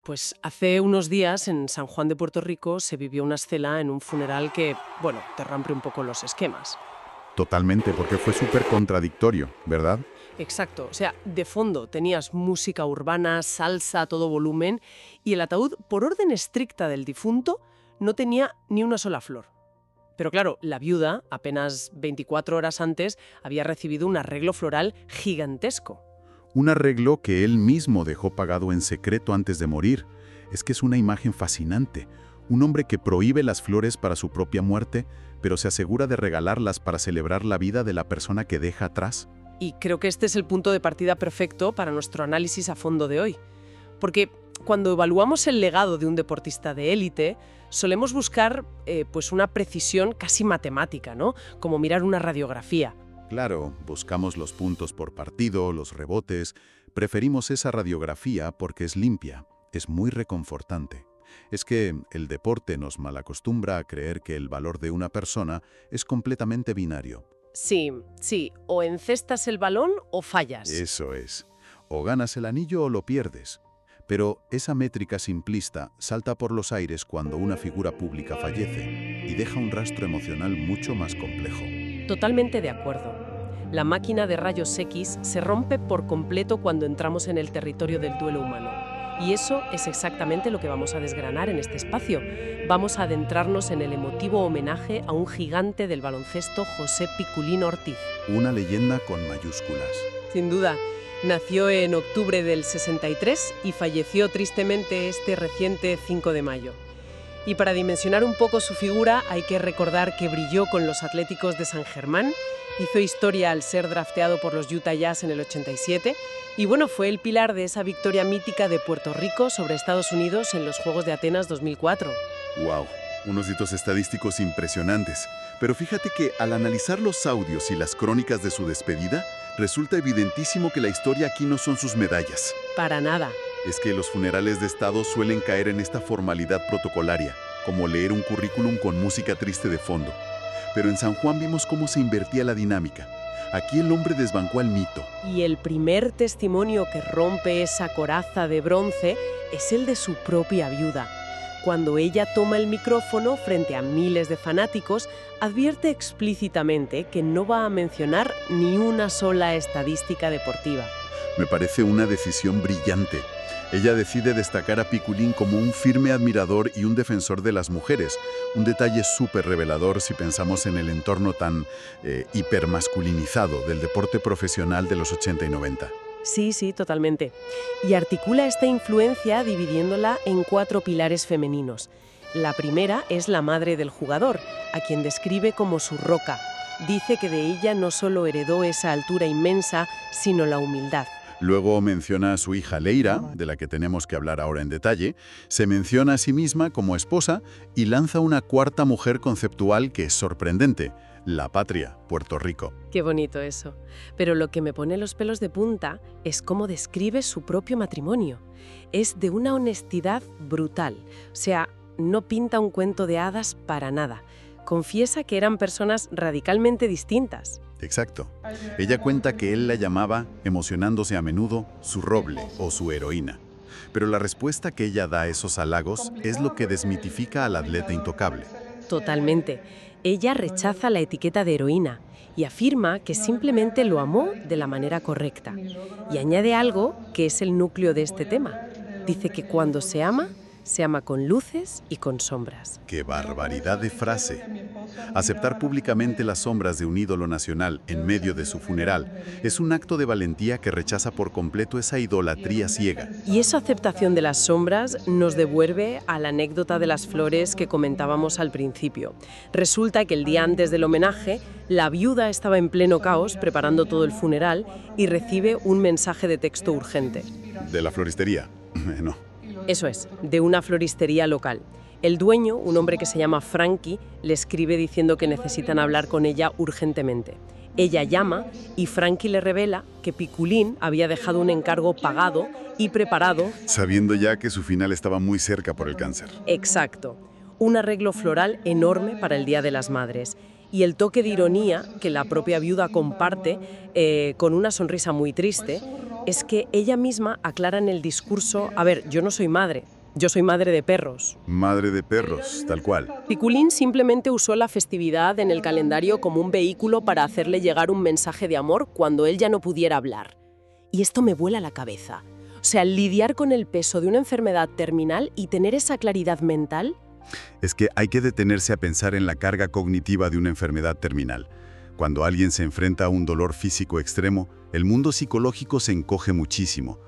Pues hace unos días en San Juan de Puerto Rico se vivió una escena en un funeral que, bueno, te rompe un poco los esquemas. Totalmente, porque fue súper contradictorio, ¿verdad? Exacto, o sea, de fondo tenías música urbana, salsa a todo volumen y el ataúd, por orden estricta del difunto, no tenía ni una sola flor. Pero claro, la viuda, apenas 24 horas antes, había recibido un arreglo floral gigantesco. Un arreglo que él mismo dejó pagado en secreto antes de morir. Es que es una imagen fascinante. Un hombre que prohíbe las flores para su propia muerte, pero se asegura de regalarlas para celebrar la vida de la persona que deja atrás. Y creo que este es el punto de partida perfecto para nuestro análisis a fondo de hoy. Porque cuando evaluamos el legado de un deportista de élite, solemos buscar pues una precisión casi matemática, ¿no? Como mirar una radiografía. Claro, buscamos los puntos por partido, los rebotes. Preferimos esa radiografía porque es limpia, es muy reconfortante. Es que el deporte nos malacostumbra a creer que el valor de una persona es completamente binario. Sí, o encestas el balón o fallas. Eso es. O ganas el anillo o lo pierdes. Pero esa métrica simplista salta por los aires cuando una figura pública fallece y deja un rastro emocional mucho más complejo. Totalmente de acuerdo. La máquina de rayos X se rompe por completo cuando entramos en el territorio del duelo humano. Y eso es exactamente lo que vamos a desgranar en este espacio. Vamos a adentrarnos en el emotivo homenaje a un gigante del baloncesto, José Piculín Ortiz. Una leyenda con mayúsculas. Sin duda, nació en octubre del 63 y falleció tristemente este reciente 5 de mayo. Y para dimensionar un poco su figura hay que recordar que brilló con los Atléticos de San Germán, hizo historia al ser drafteado por los Utah Jazz en el 87 y bueno, fue el pilar de esa victoria mítica de Puerto Rico sobre Estados Unidos en los Juegos de Atenas 2004. ¡Wow! Unos hitos estadísticos impresionantes. Pero fíjate que al analizar los audios y las crónicas de su despedida, resulta evidentísimo que la historia aquí no son sus medallas. Para nada. Es que los funerales de Estado suelen caer en esta formalidad protocolaria, como leer un currículum con música triste de fondo. Pero en San Juan vimos cómo se invertía la dinámica. Aquí el hombre desbancó al mito. Y el primer testimonio que rompe esa coraza de bronce es el de su propia viuda. Cuando ella toma el micrófono frente a miles de fanáticos, advierte explícitamente que no va a mencionar ni una sola estadística deportiva. Me parece una decisión brillante. Ella decide destacar a Piculín como un firme admirador y un defensor de las mujeres, un detalle súper revelador si pensamos en el entorno tan hipermasculinizado del deporte profesional de los 80 y 90. Sí, totalmente. Y articula esta influencia dividiéndola en 4 pilares femeninos. La primera es la madre del jugador, a quien describe como su roca. Dice que de ella no solo heredó esa altura inmensa, sino la humildad. Luego menciona a su hija Leira, de la que tenemos que hablar ahora en detalle, se menciona a sí misma como esposa y lanza una cuarta mujer conceptual que es sorprendente, la patria, Puerto Rico. Qué bonito eso. Pero lo que me pone los pelos de punta es cómo describe su propio matrimonio. Es de una honestidad brutal. O sea, no pinta un cuento de hadas para nada. Confiesa que eran personas radicalmente distintas. Exacto. Ella cuenta que él la llamaba, emocionándose a menudo, su roble o su heroína. Pero la respuesta que ella da a esos halagos es lo que desmitifica al atleta intocable. Totalmente. Ella rechaza la etiqueta de heroína y afirma que simplemente lo amó de la manera correcta. Y añade algo que es el núcleo de este tema. Dice que cuando se ama con luces y con sombras. ¡Qué barbaridad de frase! Aceptar públicamente las sombras de un ídolo nacional en medio de su funeral es un acto de valentía que rechaza por completo esa idolatría ciega. Y esa aceptación de las sombras nos devuelve a la anécdota de las flores que comentábamos al principio. Resulta que el día antes del homenaje, la viuda estaba en pleno caos preparando todo el funeral y recibe un mensaje de texto urgente. ¿De la floristería? No. Eso es, de una floristería local. El dueño, un hombre que se llama Frankie, le escribe diciendo que necesitan hablar con ella urgentemente. Ella llama y Frankie le revela que Piculín había dejado un encargo pagado y preparado. Sabiendo ya que su final estaba muy cerca por el cáncer. Exacto. Un arreglo floral enorme para el Día de las Madres. Y el toque de ironía que la propia viuda comparte, con una sonrisa muy triste, es que ella misma aclara en el discurso, a ver, yo no soy madre, Yo soy madre de perros. Madre de perros, tal cual. Piculín simplemente usó la festividad en el calendario como un vehículo para hacerle llegar un mensaje de amor cuando él ya no pudiera hablar. Y esto me vuela la cabeza. O sea, lidiar con el peso de una enfermedad terminal y tener esa claridad mental. Es que hay que detenerse a pensar en la carga cognitiva de una enfermedad terminal. Cuando alguien se enfrenta a un dolor físico extremo, el mundo psicológico se encoge muchísimo.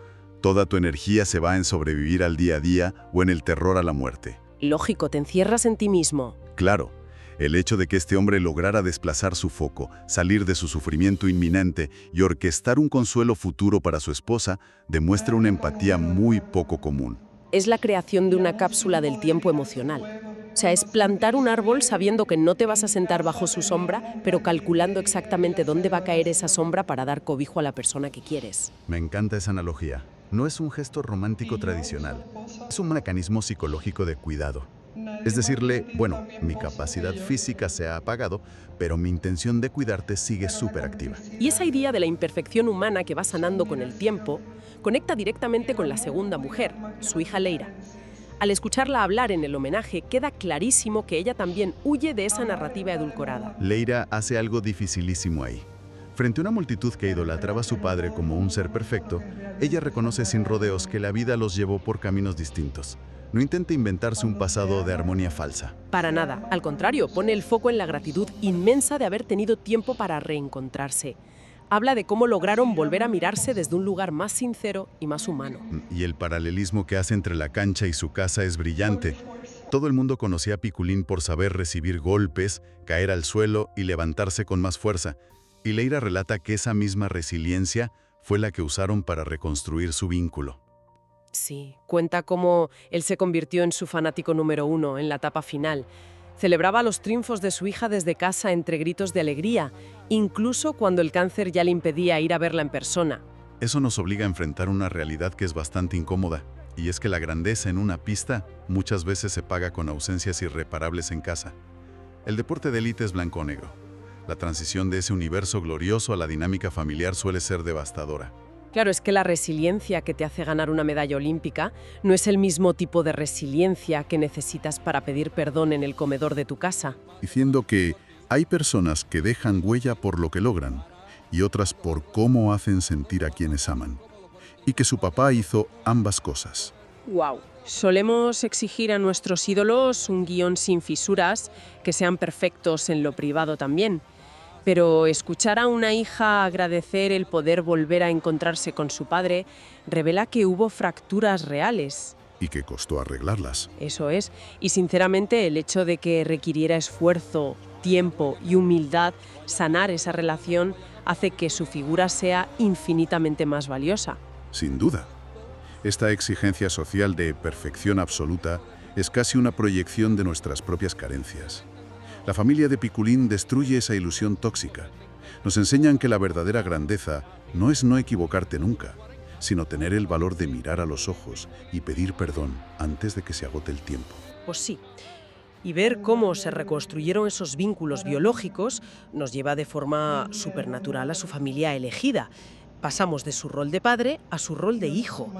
Toda tu energía se va en sobrevivir al día a día o en el terror a la muerte. Lógico, te encierras en ti mismo. Claro, el hecho de que este hombre lograra desplazar su foco, salir de su sufrimiento inminente y orquestar un consuelo futuro para su esposa, demuestra una empatía muy poco común. Es la creación de una cápsula del tiempo emocional. O sea, es plantar un árbol sabiendo que no te vas a sentar bajo su sombra, pero calculando exactamente dónde va a caer esa sombra para dar cobijo a la persona que quieres. Me encanta esa analogía. No es un gesto romántico tradicional, es un mecanismo psicológico de cuidado. Es decirle, bueno, mi capacidad física se ha apagado, pero mi intención de cuidarte sigue súper activa. Y esa idea de la imperfección humana que va sanando con el tiempo conecta directamente con la segunda mujer, su hija Leira. Al escucharla hablar en el homenaje, queda clarísimo que ella también huye de esa narrativa edulcorada. Leira hace algo dificilísimo ahí. Frente a una multitud que idolatraba a su padre como un ser perfecto, ella reconoce sin rodeos que la vida los llevó por caminos distintos. No intenta inventarse un pasado de armonía falsa. Para nada, al contrario, pone el foco en la gratitud inmensa de haber tenido tiempo para reencontrarse. Habla de cómo lograron volver a mirarse desde un lugar más sincero y más humano. Y el paralelismo que hace entre la cancha y su casa es brillante. Todo el mundo conocía a Piculín por saber recibir golpes, caer al suelo y levantarse con más fuerza. Y Leira relata que esa misma resiliencia fue la que usaron para reconstruir su vínculo. Sí, cuenta cómo él se convirtió en su fanático número 1 en la etapa final. Celebraba los triunfos de su hija desde casa entre gritos de alegría, incluso cuando el cáncer ya le impedía ir a verla en persona. Eso nos obliga a enfrentar una realidad que es bastante incómoda, y es que la grandeza en una pista muchas veces se paga con ausencias irreparables en casa. El deporte de élite es blanco o negro. La transición de ese universo glorioso a la dinámica familiar suele ser devastadora. Claro, es que la resiliencia que te hace ganar una medalla olímpica no es el mismo tipo de resiliencia que necesitas para pedir perdón en el comedor de tu casa. Diciendo que hay personas que dejan huella por lo que logran y otras por cómo hacen sentir a quienes aman. Y que su papá hizo ambas cosas. ¡Wow! Solemos exigir a nuestros ídolos un guión sin fisuras, que sean perfectos en lo privado también. Pero escuchar a una hija agradecer el poder volver a encontrarse con su padre revela que hubo fracturas reales. Y que costó arreglarlas. Eso es. Y sinceramente el hecho de que requiriera esfuerzo, tiempo y humildad sanar esa relación hace que su figura sea infinitamente más valiosa. Sin duda. Esta exigencia social de perfección absoluta es casi una proyección de nuestras propias carencias. La familia de Piculín destruye esa ilusión tóxica. Nos enseñan que la verdadera grandeza no es no equivocarte nunca, sino tener el valor de mirar a los ojos y pedir perdón antes de que se agote el tiempo. Pues sí. Y ver cómo se reconstruyeron esos vínculos biológicos nos lleva de forma supernatural a su familia elegida. Pasamos de su rol de padre a su rol de hijo.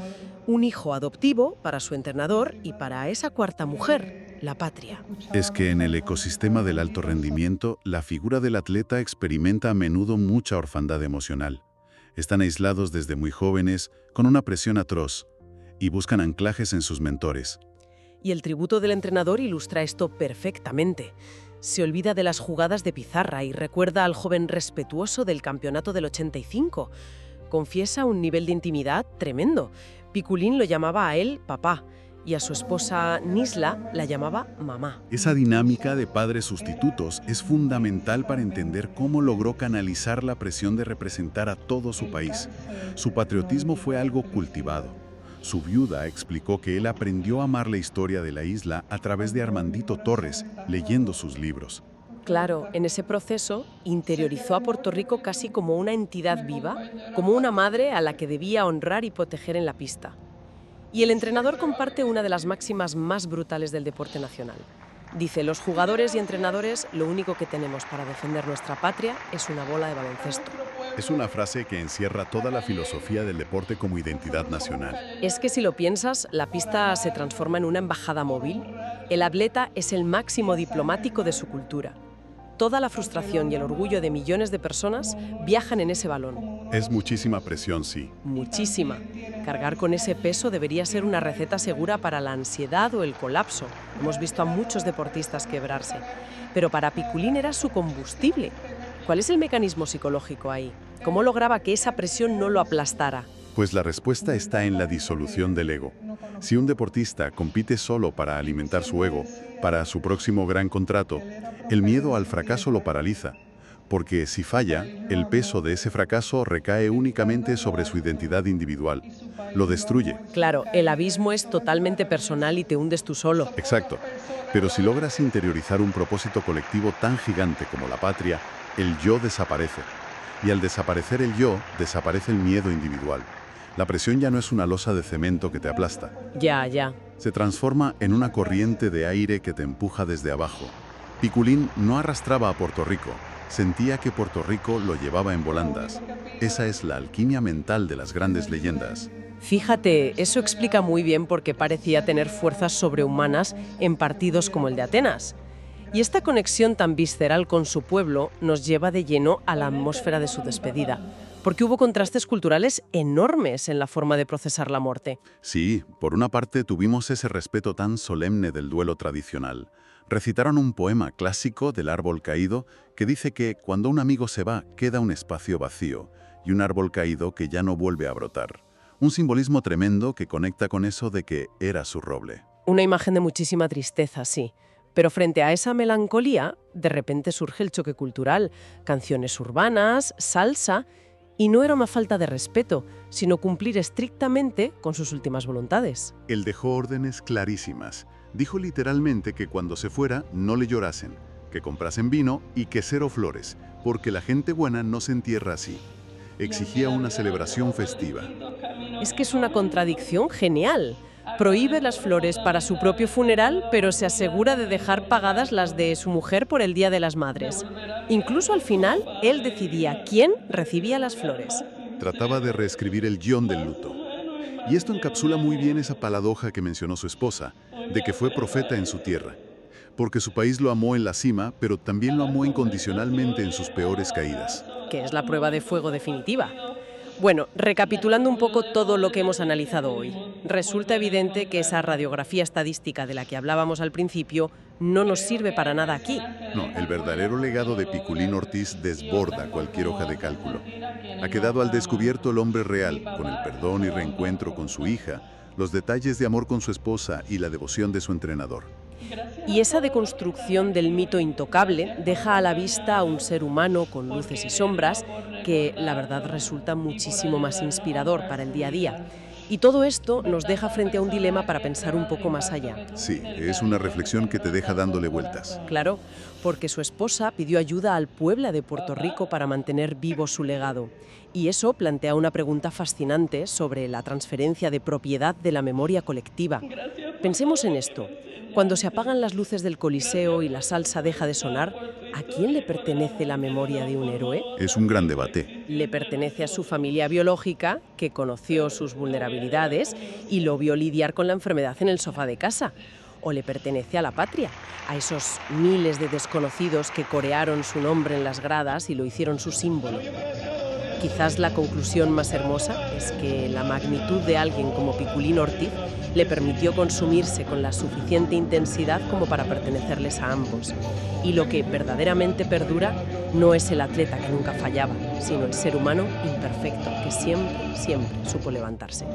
Un hijo adoptivo para su entrenador y para esa cuarta mujer, la patria. Es que en el ecosistema del alto rendimiento, la figura del atleta experimenta a menudo mucha orfandad emocional. Están aislados desde muy jóvenes, con una presión atroz, y buscan anclajes en sus mentores. Y el tributo del entrenador ilustra esto perfectamente. Se olvida de las jugadas de pizarra y recuerda al joven respetuoso del campeonato del 85. Confiesa un nivel de intimidad tremendo. Piculín lo llamaba a él papá y a su esposa Nisla la llamaba mamá. Esa dinámica de padres sustitutos es fundamental para entender cómo logró canalizar la presión de representar a todo su país. Su patriotismo fue algo cultivado. Su viuda explicó que él aprendió a amar la historia de la isla a través de Armandito Torres, leyendo sus libros. Claro, en ese proceso interiorizó a Puerto Rico casi como una entidad viva, como una madre a la que debía honrar y proteger en la pista. Y el entrenador comparte una de las máximas más brutales del deporte nacional. Dice, los jugadores y entrenadores lo único que tenemos para defender nuestra patria es una bola de baloncesto. Es una frase que encierra toda la filosofía del deporte como identidad nacional. Es que si lo piensas, la pista se transforma en una embajada móvil. El atleta es el máximo diplomático de su cultura. Toda la frustración y el orgullo de millones de personas viajan en ese balón. Es muchísima presión, sí. Muchísima. Cargar con ese peso debería ser una receta segura para la ansiedad o el colapso. Hemos visto a muchos deportistas quebrarse. Pero para Piculín era su combustible. ¿Cuál es el mecanismo psicológico ahí? ¿Cómo lograba que esa presión no lo aplastara? Pues la respuesta está en la disolución del ego. Si un deportista compite solo para alimentar su ego, para su próximo gran contrato, el miedo al fracaso lo paraliza. Porque si falla, el peso de ese fracaso recae únicamente sobre su identidad individual. Lo destruye. Claro, el abismo es totalmente personal y te hundes tú solo. Exacto. Pero si logras interiorizar un propósito colectivo tan gigante como la patria, el yo desaparece. Y al desaparecer el yo, desaparece el miedo individual. La presión ya no es una losa de cemento que te aplasta. Ya. Se transforma en una corriente de aire que te empuja desde abajo. Piculín no arrastraba a Puerto Rico, sentía que Puerto Rico lo llevaba en volandas. Esa es la alquimia mental de las grandes leyendas. Fíjate, eso explica muy bien por qué parecía tener fuerzas sobrehumanas en partidos como el de Atenas. Y esta conexión tan visceral con su pueblo nos lleva de lleno a la atmósfera de su despedida, porque hubo contrastes culturales enormes en la forma de procesar la muerte. Sí, por una parte tuvimos ese respeto tan solemne del duelo tradicional. Recitaron un poema clásico del árbol caído que dice que cuando un amigo se va, queda un espacio vacío y un árbol caído que ya no vuelve a brotar. Un simbolismo tremendo que conecta con eso de que era su roble. Una imagen de muchísima tristeza, sí. Pero frente a esa melancolía, de repente surge el choque cultural, canciones urbanas, salsa, y no era una falta de respeto, sino cumplir estrictamente con sus últimas voluntades. Él dejó órdenes clarísimas. Dijo literalmente que cuando se fuera no le llorasen, que comprasen vino y que cero flores, porque la gente buena no se entierra así. Exigía una celebración festiva. Es que es una contradicción genial. Prohíbe las flores para su propio funeral, pero se asegura de dejar pagadas las de su mujer por el Día de las Madres. Incluso al final, él decidía quién recibía las flores. Trataba de reescribir el guión del luto. Y esto encapsula muy bien esa paradoja que mencionó su esposa, de que fue profeta en su tierra. Porque su país lo amó en la cima, pero también lo amó incondicionalmente en sus peores caídas. Que es la prueba de fuego definitiva. Bueno, recapitulando un poco todo lo que hemos analizado hoy, resulta evidente que esa radiografía estadística de la que hablábamos al principio no nos sirve para nada aquí. No, el verdadero legado de Piculín Ortiz desborda cualquier hoja de cálculo. Ha quedado al descubierto el hombre real, con el perdón y reencuentro con su hija, los detalles de amor con su esposa y la devoción de su entrenador. Y esa deconstrucción del mito intocable deja a la vista a un ser humano con luces y sombras que, la verdad, resulta muchísimo más inspirador para el día a día. Y todo esto nos deja frente a un dilema para pensar un poco más allá. Sí, es una reflexión que te deja dándole vueltas. Claro, porque su esposa pidió ayuda al pueblo de Puerto Rico para mantener vivo su legado. Y eso plantea una pregunta fascinante sobre la transferencia de propiedad de la memoria colectiva. Pensemos en esto. Cuando se apagan las luces del Coliseo y la salsa deja de sonar, ¿a quién le pertenece la memoria de un héroe? Es un gran debate. Le pertenece a su familia biológica, que conoció sus vulnerabilidades y lo vio lidiar con la enfermedad en el sofá de casa. O le pertenece a la patria, a esos miles de desconocidos que corearon su nombre en las gradas y lo hicieron su símbolo. Quizás la conclusión más hermosa es que la magnitud de alguien como Piculín Ortiz le permitió consumirse con la suficiente intensidad como para pertenecerles a ambos. Y lo que verdaderamente perdura no es el atleta que nunca fallaba, sino el ser humano imperfecto que siempre supo levantarse.